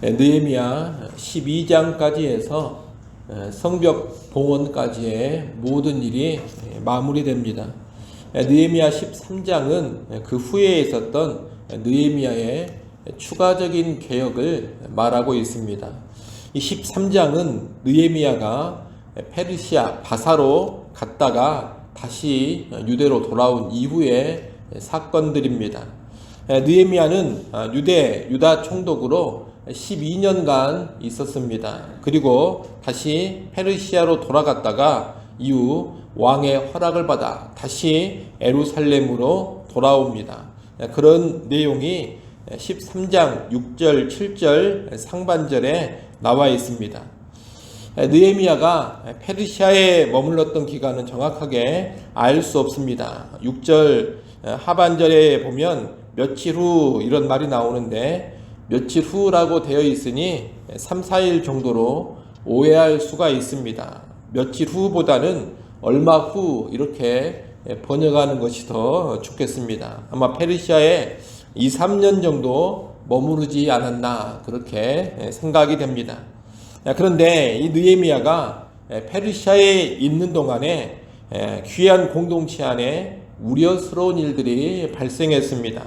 느헤미야 12장까지 해서 성벽 봉헌까지의 모든 일이 마무리됩니다. 느헤미야 13장은 그 후에 있었던 느헤미야의 추가적인 개혁을 말하고 있습니다. 이 13장은 느헤미야가 페르시아 바사로 갔다가 다시 유대로 돌아온 이후의 사건들입니다. 느헤미야는 유다 총독으로 12년간 있었습니다. 그리고 다시 페르시아로 돌아갔다가 이후 왕의 허락을 받아 다시 예루살렘으로 돌아옵니다. 그런 내용이 13장 6절 7절 상반절에 나와 있습니다. 느헤미야가 페르시아에 머물렀던 기간은 정확하게 알 수 없습니다. 6절 하반절에 보면 며칠 후 이런 말이 나오는데 며칠 후라고 되어 있으니 3, 4일 정도로 오해할 수가 있습니다. 며칠 후보다는 얼마 후 이렇게 번역하는 것이 더 좋겠습니다. 아마 페르시아에 2, 3년 정도 머무르지 않았나 그렇게 생각이 됩니다. 그런데 이 느헤미야가 페르시아에 있는 동안에 귀한 공동체 안에 우려스러운 일들이 발생했습니다.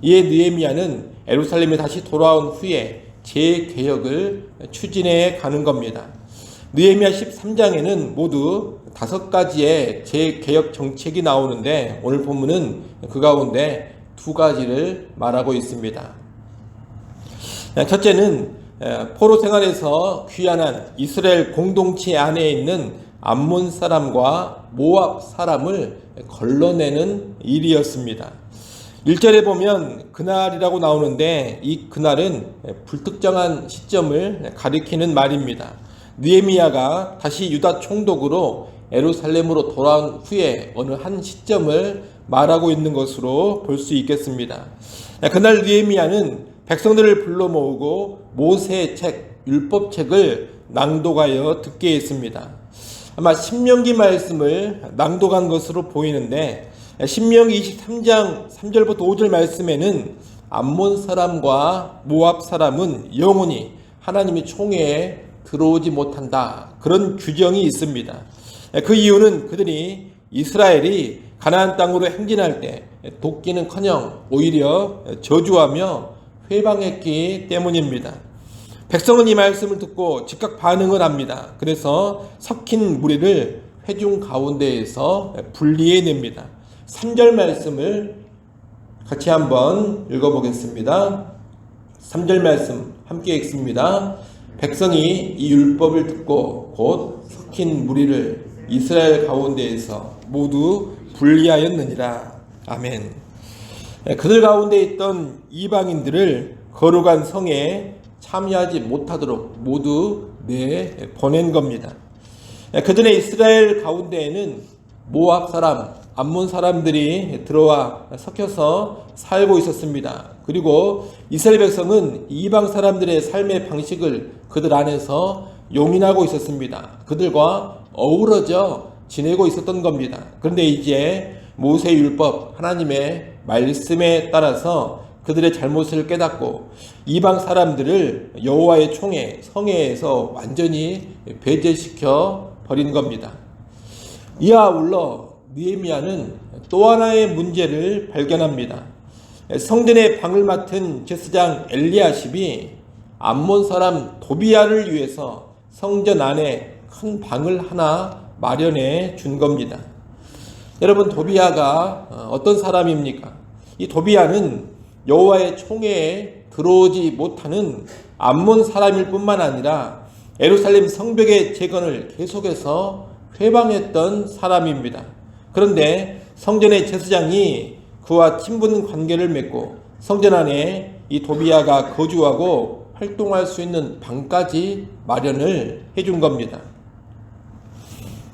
이에 느헤미야는 예루살렘에 다시 돌아온 후에 재개혁을 추진해 가는 겁니다. 느헤미야 13장에는 모두 5가지의 재개혁 정책이 나오는데 오늘 본문은 그 가운데 2가지를 말하고 있습니다. 첫째는 포로 생활에서 귀환한 이스라엘 공동체 안에 있는 암몬 사람과 모압 사람을 걸러내는 일이었습니다. 1절에 보면 그날이라고 나오는데 이 그날은 불특정한 시점을 가리키는 말입니다. 느헤미야가 다시 유다 총독으로 예루살렘으로 돌아온 후에 어느 한 시점을 말하고 있는 것으로 볼 수 있겠습니다. 그날 느헤미야는 백성들을 불러 모으고 모세의 책, 율법책을 낭독하여 듣게 했습니다. 아마 신명기 말씀을 낭독한 것으로 보이는데 신명기 23장 3절부터 5절 말씀에는 암몬 사람과 모압 사람은 영원히 하나님의 총회에 들어오지 못한다. 그런 규정이 있습니다. 그 이유는 그들이 이스라엘이 가나안 땅으로 행진할 때 돕기는커녕 오히려 저주하며 회방했기 때문입니다. 백성은 이 말씀을 듣고 즉각 반응을 합니다. 그래서 섞인 무리를 회중 가운데에서 분리해냅니다. 3절 말씀을 같이 한번 읽어보겠습니다. 3절 말씀 함께 읽습니다. 백성이 이 율법을 듣고 곧 섞인 무리를 이스라엘 가운데에서 모두 분리하였느니라. 아멘. 그들 가운데 있던 이방인들을 거룩한 성에 참여하지 못하도록 모두 내보낸 겁니다. 그전에 이스라엘 가운데에는 모압 사람, 암몬 사람들이 들어와 섞여서 살고 있었습니다. 그리고 이스라엘 백성은 이방 사람들의 삶의 방식을 그들 안에서 용인하고 있었습니다. 그들과 어우러져 지내고 있었던 겁니다. 그런데 이제 모세의 율법, 하나님의 말씀에 따라서 그들의 잘못을 깨닫고 이방 사람들을 여호와의 총회, 성회에서 완전히 배제시켜 버린 겁니다. 이와 아울러 느헤미야는 또 하나의 문제를 발견합니다. 성전의 방을 맡은 제사장 엘리야십이 암몬 사람 도비야를 위해서 성전 안에 큰 방을 하나 마련해 준 겁니다. 여러분, 도비야가 어떤 사람입니까? 이 도비야는 여호와의 총회에 들어오지 못하는 암몬 사람일 뿐만 아니라 예루살렘 성벽의 재건을 계속해서 회방했던 사람입니다. 그런데 성전의 제사장이 그와 친분 관계를 맺고 성전 안에 이 도비야가 거주하고 활동할 수 있는 방까지 마련을 해준 겁니다.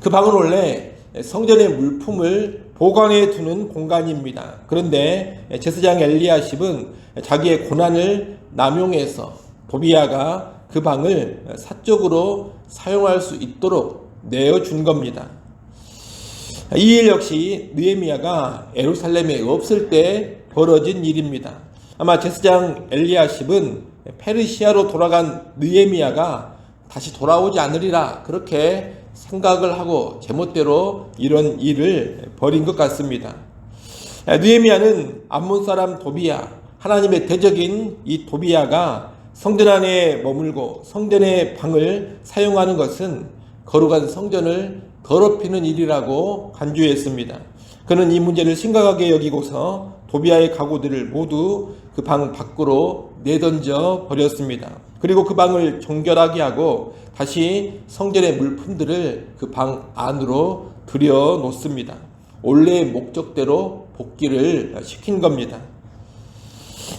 그 방은 원래 성전의 물품을 보관해 두는 공간입니다. 그런데 제사장 엘리야십은 자기의 고난을 남용해서 도비야가 그 방을 사적으로 사용할 수 있도록 내어준 겁니다. 이 일 역시 느헤미야가 예루살렘에 없을 때 벌어진 일입니다. 아마 제사장 엘리야십은 페르시아로 돌아간 느헤미야가 다시 돌아오지 않으리라 그렇게 생각을 하고 제멋대로 이런 일을 벌인 것 같습니다. 느헤미야는 암몬 사람 도비야, 하나님의 대적인 이 도비야가 성전 안에 머물고 성전의 방을 사용하는 것은 거룩한 성전을 더럽히는 일이라고 간주했습니다. 그는 이 문제를 심각하게 여기고서 도비야의 가구들을 모두 그 방 밖으로 내던져 버렸습니다. 그리고 그 방을 정결하게 하고 다시 성전의 물품들을 그 방 안으로 들여 놓습니다. 원래의 목적대로 복귀를 시킨 겁니다.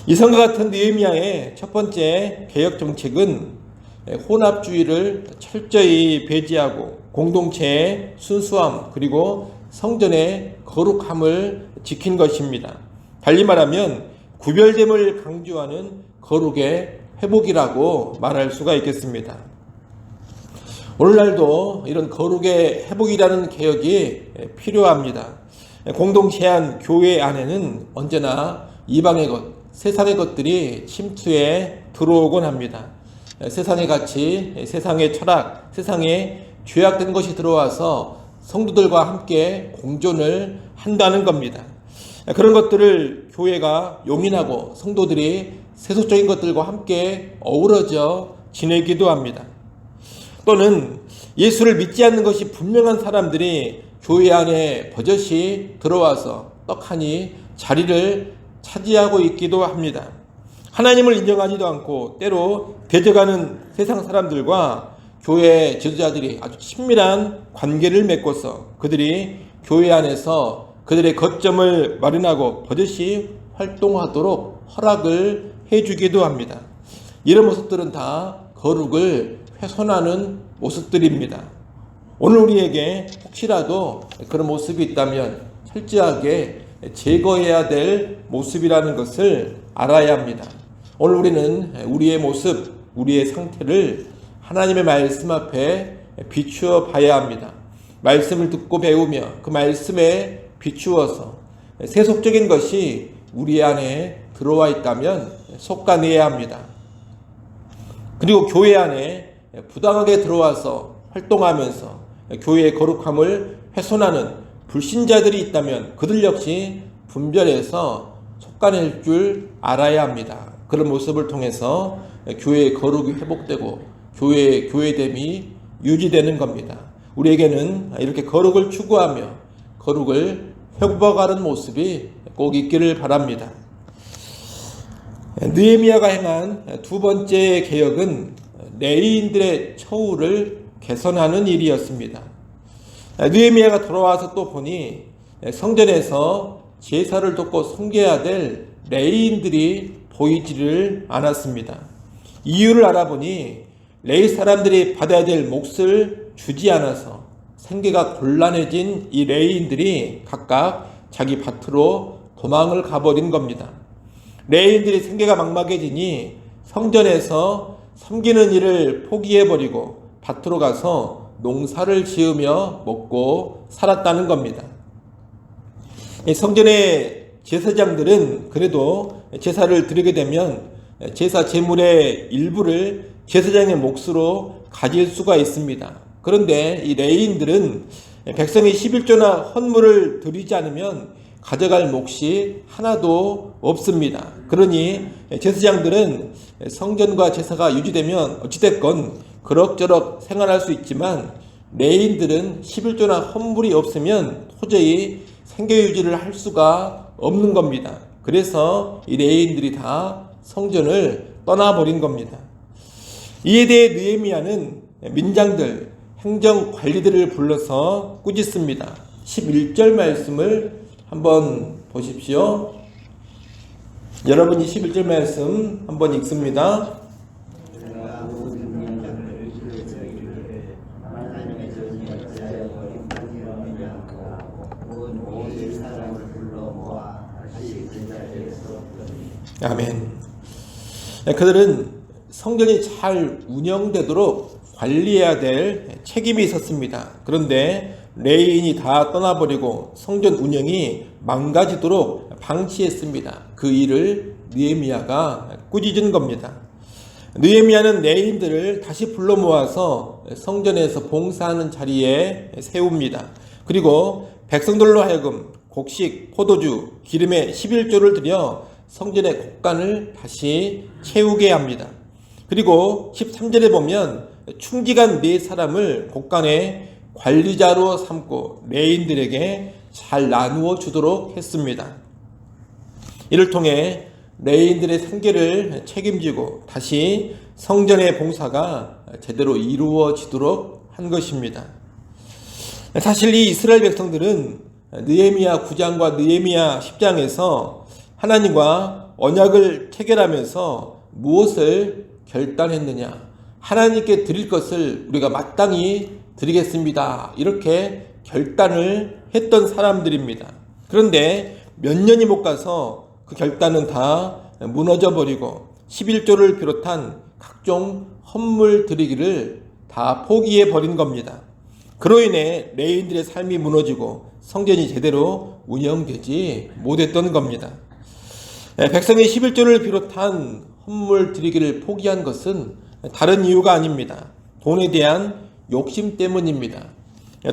이성과 같은 느헤미야의 첫 번째 개혁 정책은 혼합주의를 철저히 배제하고 공동체의 순수함 그리고 성전의 거룩함을 지킨 것입니다. 달리 말하면 구별됨을 강조하는 거룩의 회복이라고 말할 수가 있겠습니다. 오늘날도 이런 거룩의 회복이라는 개혁이 필요합니다. 공동체 안 교회 안에는 언제나 이방의 것, 세상의 것들이 침투해 들어오곤 합니다. 세상의 가치, 세상의 철학, 세상에 죄악된 것이 들어와서 성도들과 함께 공존을 한다는 겁니다. 그런 것들을 교회가 용인하고 성도들이 세속적인 것들과 함께 어우러져 지내기도 합니다. 또는 예수를 믿지 않는 것이 분명한 사람들이 교회 안에 버젓이 들어와서 떡하니 자리를 차지하고 있기도 합니다. 하나님을 인정하지도 않고 때로 대적하는 세상 사람들과 교회 지도자들이 아주 친밀한 관계를 맺고서 그들이 교회 안에서 그들의 거점을 마련하고 버젓이 활동하도록 허락을 해주기도 합니다. 이런 모습들은 다 거룩을 훼손하는 모습들입니다. 오늘 우리에게 혹시라도 그런 모습이 있다면 철저하게 제거해야 될 모습이라는 것을 알아야 합니다. 오늘 우리는 우리의 모습, 우리의 상태를 하나님의 말씀 앞에 비추어 봐야 합니다. 말씀을 듣고 배우며 그 말씀에 비추어서 세속적인 것이 우리 안에 들어와 있다면 솎아내야 합니다. 그리고 교회 안에 부당하게 들어와서 활동하면서 교회의 거룩함을 훼손하는 불신자들이 있다면 그들 역시 분별해서 솎아낼 줄 알아야 합니다. 그런 모습을 통해서 교회의 거룩이 회복되고 교회의 교회됨이 유지되는 겁니다. 우리에게는 이렇게 거룩을 추구하며 거룩을 회복하는 모습이 꼭 있기를 바랍니다. 느헤미야가 행한 두 번째 개혁은 레위인들의 처우를 개선하는 일이었습니다. 느헤미야가 돌아와서 또 보니 성전에서 제사를 돕고 섬겨야 될 레위인들이 보이지를 않았습니다. 이유를 알아보니 레위 사람들이 받아야 될 몫을 주지 않아서 생계가 곤란해진 이 레위인들이 각각 자기 밭으로 도망을 가버린 겁니다. 레위인들이 생계가 막막해지니 성전에서 섬기는 일을 포기해버리고 밭으로 가서 농사를 지으며 먹고 살았다는 겁니다. 성전의 제사장들은 그래도 제사를 드리게 되면 제사 제물의 일부를 제사장의 몫으로 가질 수가 있습니다. 그런데 이 레위인들은 백성이 11조나 헌물을 드리지 않으면 가져갈 몫이 하나도 없습니다. 그러니 제사장들은 성전과 제사가 유지되면 어찌됐건 그럭저럭 생활할 수 있지만 레위인들은 11조나 헌물이 없으면 도저히 생계유지를 할 수가 없는 겁니다. 그래서 이 레위인들이 다 성전을 떠나버린 겁니다. 이에 대해 느헤미야는 민장들, 행정관리들을 불러서 꾸짖습니다. 11절 말씀을 한번 보십시오. 여러분이 11절 말씀 한번 읽습니다. 아멘. 그들은 성전이 잘 운영되도록 관리해야 될 책임이 있었습니다. 그런데 레위인이 다 떠나버리고 성전 운영이 망가지도록 방치했습니다. 그 일을 느헤미야가 꾸짖은 겁니다. 느헤미야는 레위인들을 다시 불러 모아서 성전에서 봉사하는 자리에 세웁니다. 그리고 백성들로 하여금 곡식, 포도주, 기름에 11조를 들여 성전의 곡간을 다시 채우게 합니다. 그리고 13절에 보면 충직한 네 사람을 곡간의 관리자로 삼고 레위인들에게 잘 나누어 주도록 했습니다. 이를 통해 레위인들의 생계를 책임지고 다시 성전의 봉사가 제대로 이루어지도록 한 것입니다. 사실 이 이스라엘 백성들은 느헤미야 9장과 느헤미야 10장에서 하나님과 언약을 체결하면서 무엇을 결단했느냐? 하나님께 드릴 것을 우리가 마땅히 드리겠습니다. 이렇게 결단을 했던 사람들입니다. 그런데 몇 년이 못 가서 그 결단은 다 무너져 버리고 11조를 비롯한 각종 헌물 드리기를 다 포기해 버린 겁니다. 그로 인해 레위인들의 삶이 무너지고 성전이 제대로 운영되지 못했던 겁니다. 백성이 11조를 비롯한 헌물 드리기를 포기한 것은 다른 이유가 아닙니다. 돈에 대한 욕심 때문입니다.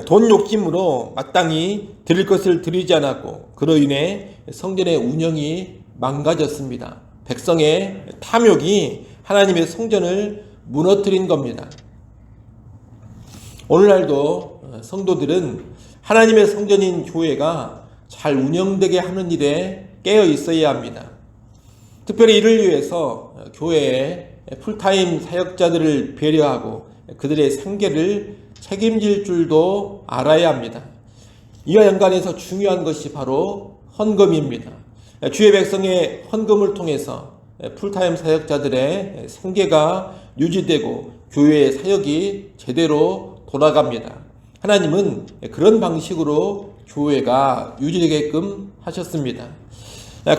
돈 욕심으로 마땅히 드릴 것을 드리지 않았고 그로 인해 성전의 운영이 망가졌습니다. 백성의 탐욕이 하나님의 성전을 무너뜨린 겁니다. 오늘날도 성도들은 하나님의 성전인 교회가 잘 운영되게 하는 일에 깨어 있어야 합니다. 특별히 이를 위해서 교회에 풀타임 사역자들을 배려하고 그들의 생계를 책임질 줄도 알아야 합니다. 이와 연관해서 중요한 것이 바로 헌금입니다. 주의 백성의 헌금을 통해서 풀타임 사역자들의 생계가 유지되고 교회의 사역이 제대로 돌아갑니다. 하나님은 그런 방식으로 교회가 유지되게끔 하셨습니다.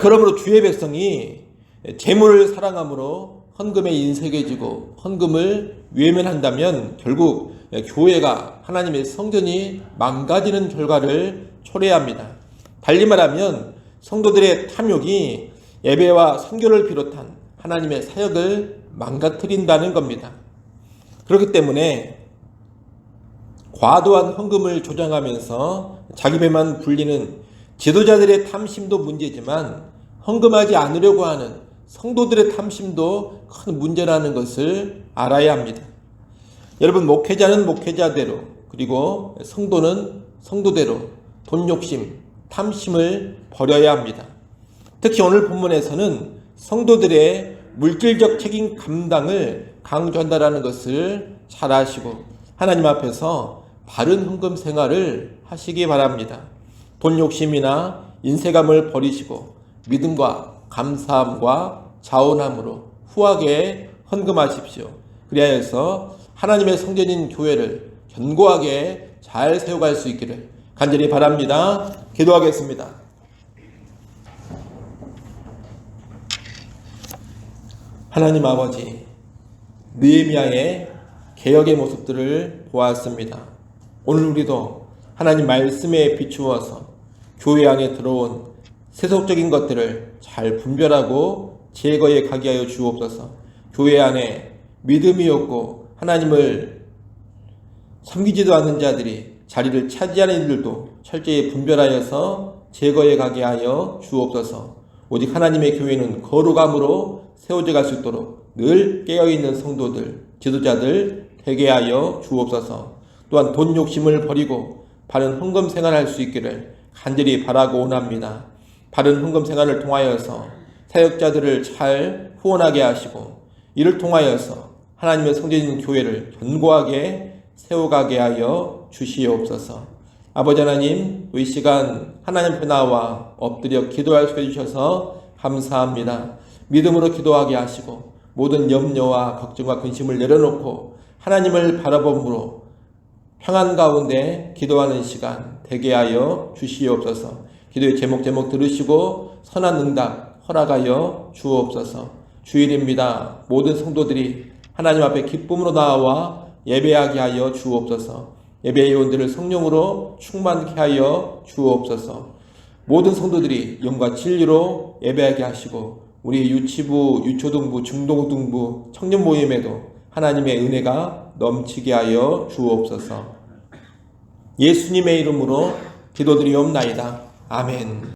그러므로 주의 백성이 재물을 사랑함으로 헌금에 인색해지고 헌금을 외면한다면 결국 교회가 하나님의 성전이 망가지는 결과를 초래합니다. 달리 말하면 성도들의 탐욕이 예배와 선교를 비롯한 하나님의 사역을 망가뜨린다는 겁니다. 그렇기 때문에 과도한 헌금을 조장하면서 자기 배만 불리는 지도자들의 탐심도 문제지만 헌금하지 않으려고 하는 성도들의 탐심도 큰 문제라는 것을 알아야 합니다. 여러분, 목회자는 목회자대로 그리고 성도는 성도대로 돈 욕심, 탐심을 버려야 합니다. 특히 오늘 본문에서는 성도들의 물질적 책임 감당을 강조한다는 것을 잘 아시고 하나님 앞에서 바른 헌금 생활을 하시기 바랍니다. 돈 욕심이나 인색함을 버리시고 믿음과 감사함과 자원함으로 후하게 헌금하십시오. 그리하여서 하나님의 성전인 교회를 견고하게 잘 세워갈 수 있기를 간절히 바랍니다. 기도하겠습니다. 하나님 아버지, 느헤미야의 개혁의 모습들을 보았습니다. 오늘 우리도 하나님 말씀에 비추어서 교회 안에 들어온 세속적인 것들을 잘 분별하고 제거해 가게 하여 주옵소서. 교회 안에 믿음이 없고 하나님을 섬기지도 않는 자들이 자리를 차지하는 이들도 철저히 분별하여서 제거해 가게 하여 주옵소서. 오직 하나님의 교회는 거룩함으로 세워져 갈 수 있도록 늘 깨어있는 성도들, 지도자들 되게 하여 주옵소서. 또한 돈 욕심을 버리고 바른 헌금 생활할 수 있기를 간절히 바라고 원합니다. 바른 헌금 생활을 통하여서 사역자들을 잘 후원하게 하시고 이를 통하여서 하나님의 성전인 교회를 견고하게 세워가게 하여 주시옵소서. 아버지 하나님, 이 시간 하나님 앞에 나와 엎드려 기도할 수 해주셔서 감사합니다. 믿음으로 기도하게 하시고 모든 염려와 걱정과 근심을 내려놓고 하나님을 바라봄으로 평안 가운데 기도하는 시간 되게 하여 주시옵소서. 기도의 제목 들으시고 선한 응답 허락하여 주옵소서. 주일입니다. 모든 성도들이 하나님 앞에 기쁨으로 나와 예배하게 하여 주옵소서. 예배 요원들을 성령으로 충만케 하여 주옵소서. 모든 성도들이 영과 진리로 예배하게 하시고 우리 유치부, 유초등부, 중고등부, 청년 모임에도 하나님의 은혜가 넘치게 하여 주옵소서. 예수님의 이름으로 기도드리옵나이다. 아멘.